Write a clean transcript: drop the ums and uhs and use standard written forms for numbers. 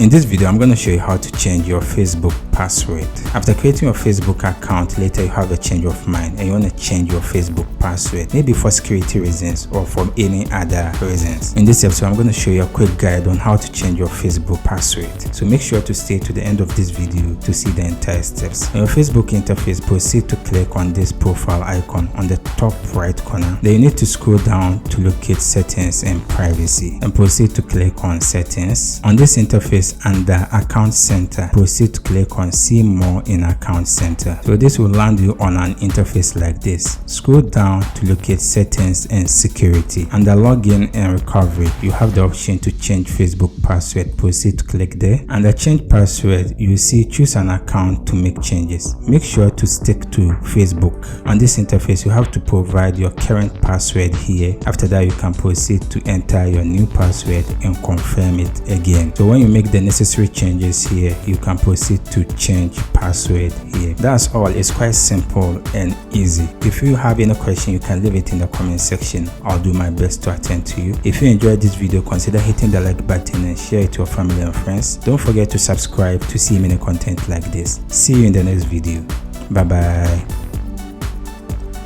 In this video, I'm going to show you how to change your Facebook password. After creating your Facebook account, later you have a change of mind and you want to change your Facebook password, maybe for security reasons or for any other reasons. In this episode, I'm going to show you a quick guide on how to change your Facebook password. So make sure to stay to the end of this video to see the entire steps. On your Facebook interface, proceed to click on this profile icon on the top right corner. Then you need to scroll down to locate settings and privacy and proceed to click on settings. On this interface under account center, proceed to click on see more in account center. So this will land you on an interface like this. Scroll down to locate settings and security. Under login and recovery, you have the option to change Facebook password. Proceed to click there. Under change password, you see choose an account to make changes. Make sure to stick to Facebook. On this interface, you have to provide your current password here. After that, you can proceed to enter your new password and confirm it again. So when you make the necessary changes here, you can proceed to change password here. That's all. It's quite simple and easy. If you have any question, you can leave it in the comment section. I'll do my best to attend to you. If you enjoyed this video, consider hitting the like button and share it to your family and friends. Don't forget to subscribe to see many content like this. See you in the next video. Bye bye.